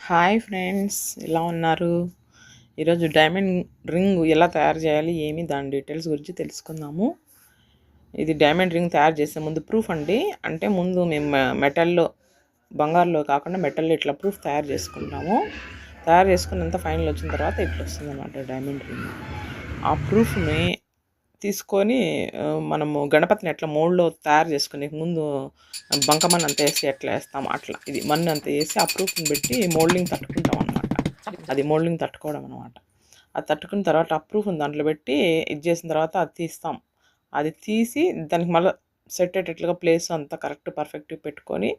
Hi friends, ఎలా ఉన్నారు? ఈరోజు డైమండ్ రింగ్ ఎలా తయారు చేయాలి, దాని డీటెయిల్స్ గురించి తెలుసుకుందాము. ఇది డైమండ్ రింగ్ తయారు చేసే ముందు ప్రూఫ్ అండి. అంటే ముందు మేము మెటల్లో, బంగారులో కాకుండా మెటల్లో ఇట్లా ప్రూఫ్ తయారు చేసుకుంటాము. తయారు చేసుకున్నంత ఫైనల్ వచ్చిన తర్వాత ఇట్లా వస్తుంది అన్నమాట డైమండ్ రింగ్. ఆ ప్రూఫ్ని తీసుకొని మనము గణపతిని ఎట్లా మోల్డ్లో తయారు చేసుకునే ముందు బంకమన్ను అంత వేసి ఎట్లా వేస్తాము అట్లా ఇది మన్ను అంత వేసి ఆ ప్రూఫ్ని పెట్టి మోల్డింగ్ తట్టుకుంటాం అనమాట. అది మోల్డింగ్ తట్టుకోవడం అనమాట. అది తట్టుకున్న తర్వాత ఆ ప్రూఫ్ని దాంట్లో పెట్టి ఇది చేసిన తర్వాత అది తీస్తాం. అది తీసి దానికి మళ్ళీ సెట్ అయ్యేటట్లుగా ప్లేస్ అంతా కరెక్ట్ పర్ఫెక్ట్గా పెట్టుకొని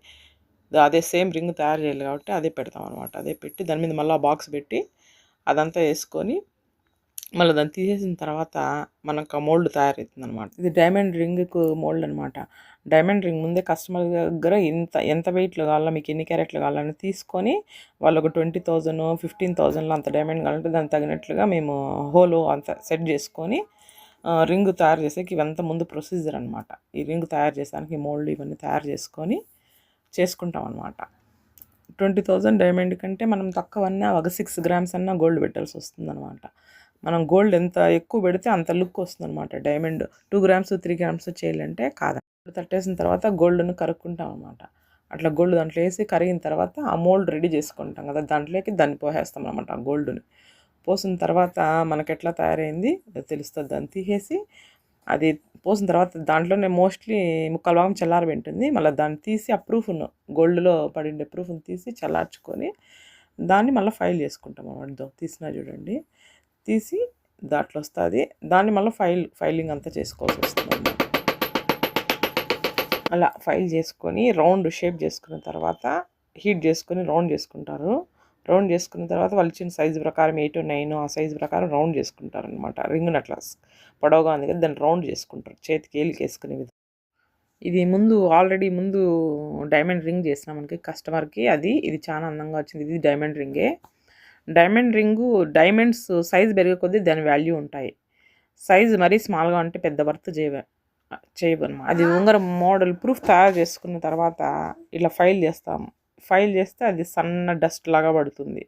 అదే సేమ్ రింగ్ తయారు చేయాలి కాబట్టి అదే పెడతాం అనమాట. అదే పెట్టి దాని మీద మళ్ళీ బాక్స్ పెట్టి అదంతా వేసుకొని మళ్ళీ దాన్ని తీసేసిన తర్వాత మనకు ఆ మోల్డ్ తయారవుతుంది అనమాట. ఇది డైమండ్ రింగ్కు మోల్డ్ అనమాట. డైమండ్ రింగ్ ముందే కస్టమర్ దగ్గర ఎంత వెయిట్లో కావాలో, మీకు ఎన్ని క్యారెట్లు కావాలని తీసుకొని వాళ్ళు ఒక 20,000 15,000లో అంత డైమండ్ కావాలంటే దానికి తగినట్లుగా మేము హోల్ అంత సెట్ చేసుకొని రింగ్ తయారు చేసేకి ఇవంతా ముందు ప్రొసీజర్ అనమాట. ఈ రింగ్ తయారు చేసానికి మోల్డ్ ఇవన్నీ తయారు చేసుకుంటాం అనమాట. 20,000 డైమండ్ కంటే మనం తక్కువన్నా ఒక 6 గ్రామ్స్ అన్నా గోల్డ్ పెట్టాల్సి వస్తుంది అనమాట. మనం గోల్డ్ ఎంత ఎక్కువ పెడితే అంత లుక్ వస్తుంది అనమాట. డైమండ్ 2 గ్రామ్స్ 3 గ్రామ్స్ చేయాలంటే కాదు. తట్టేసిన తర్వాత గోల్డ్ను కరుక్కుంటాం అనమాట. అట్లా గోల్డ్ దాంట్లో వేసి కరిగిన తర్వాత ఆ మోల్డ్ రెడీ చేసుకుంటాం కదా, దాంట్లోకి దాన్ని పోసేస్తాం అనమాట. ఆ గోల్డ్ని పోసిన తర్వాత మనకు ఎట్లా తయారైంది తెలుస్తుంది. దాన్ని తీసేసి అది పోసిన తర్వాత దాంట్లోనే మోస్ట్లీ ముక్కలు భాగం చల్లారబెట్టింది. మళ్ళీ దాన్ని తీసి ఆ ప్రూఫ్ను గోల్డ్లో పడిండే ప్రూఫ్ని తీసి చల్లార్చుకొని దాన్ని మళ్ళీ ఫైల్ చేసుకుంటాం అన్నమాట. తీసినా చూడండి, తీసి దాంట్లో వస్తుంది. దాన్ని మళ్ళీ ఫైలింగ్ అంతా చేసుకోవాల్సి వస్తుంది అన్నమాట. అలా ఫైల్ చేసుకొని రౌండ్ షేప్ చేసుకున్న తర్వాత హీట్ చేసుకొని రౌండ్ చేసుకుంటారు. రౌండ్ చేసుకున్న తర్వాత వాళ్ళు ఇచ్చిన సైజు ప్రకారం 8 9 ఆ సైజు ప్రకారం రౌండ్ చేసుకుంటారు అనమాట. రింగ్ని అట్లా పొడవుగా ఉంది కదా దాన్ని రౌండ్ చేసుకుంటారు చేతికి ఏలికి వేసుకునే విధంగా. ఇది ఆల్రెడీ ముందు డైమండ్ రింగ్ చేసినాం మనకి కస్టమర్కి. ఇది చాలా అందంగా వచ్చింది. ఇది డైమండ్ రింగే. డైమండ్ రింగు డైమండ్స్ సైజు పెరిగే కొద్దీ దాని వాల్యూ ఉంటాయి. సైజు మరీ స్మాల్గా ఉంటే పెద్ద వర్త్ చేయవన్నమాట. అది ఉంగరం మోడల్ ప్రూఫ్ తయారు చేసుకున్న తర్వాత ఇలా ఫైల్ చేస్తే అది సన్న డస్ట్ లాగా పడుతుంది.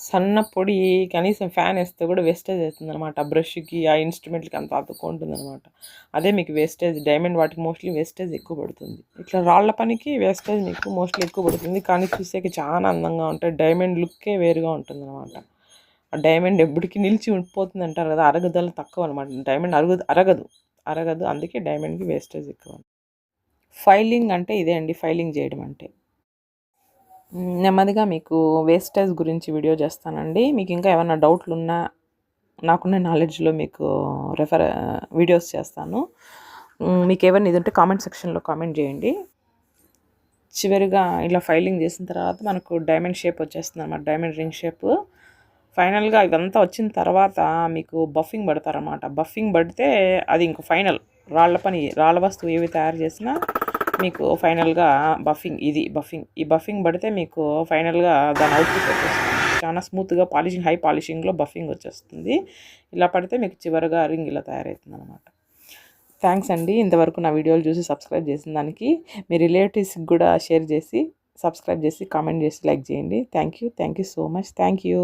సన్న పొడి కనీసం ఫ్యాన్ వేస్తే కూడా వేస్టేజ్ అవుతుంది అనమాట. ఆ బ్రష్కి ఆ ఇన్స్ట్రుమెంట్కి అంత అతుక్కుంటుంది అనమాట. అదే మీకు వేస్టేజ్. డైమండ్ వాటికి మోస్ట్లీ వేస్టేజ్ ఎక్కువ పడుతుంది. ఇట్లా రాళ్ల పనికి వేస్టేజ్ మీకు మోస్ట్లీ ఎక్కువ పడుతుంది, కానీ చూసేకి చాలా అందంగా ఉంటాయి. డైమండ్ లుక్కే వేరుగా ఉంటుంది అనమాట. ఆ డైమండ్ ఎప్పటికీ నిలిచి ఉండిపోతుంది అంటారు కదా, అరగదల తక్కువ అనమాట. డైమండ్ అరగదు. అందుకే డైమండ్కి వేస్టేజ్ ఎక్కువ. ఫైలింగ్ అంటే ఇదే అండి, ఫైలింగ్ చేయడం అంటే. నెమ్మదిగా మీకు వేస్టేజ్ గురించి వీడియో చేస్తానండి. మీకు ఇంకా ఏమైనా డౌట్లు ఉన్నా నాకున్న నాలెడ్జ్లో మీకు వీడియోస్ చేస్తాను. మీకు ఏమైనా ఇది ఉంటే కామెంట్ సెక్షన్లో కామెంట్ చేయండి. చివరిగా ఇలా ఫైలింగ్ చేసిన తర్వాత మనకు డైమండ్ షేప్ వచ్చేస్తుంది అన్నమాట. Diamond ring shape. ఫైనల్గా ఇదంతా వచ్చిన తర్వాత మీకు బఫింగ్ పడతారన్నమాట. బఫింగ్ పడితే అది ఇంకో ఫైనల్. రాళ్ళ వస్తువు ఏవి తయారు చేసినా మీకు ఫైనల్గా ఈ బఫింగ్ పడితే మీకు ఫైనల్గా దాని అవుట్పుట్ వచ్చేస్తుంది. చాలా స్మూత్గా హై పాలిషింగ్లో బఫింగ్ వచ్చేస్తుంది. ఇలా పడితే మీకు చివరిగా రింగ్ ఇలా తయారవుతుంది అనమాట. థ్యాంక్స్ అండి ఇంతవరకు నా వీడియోలు చూసి సబ్స్క్రైబ్ చేసిన దానికి. మీ రిలేటివ్స్కి కూడా షేర్ చేసి సబ్స్క్రైబ్ చేసి కామెంట్ చేసి లైక్ చేయండి. Thank you so much. Thank you.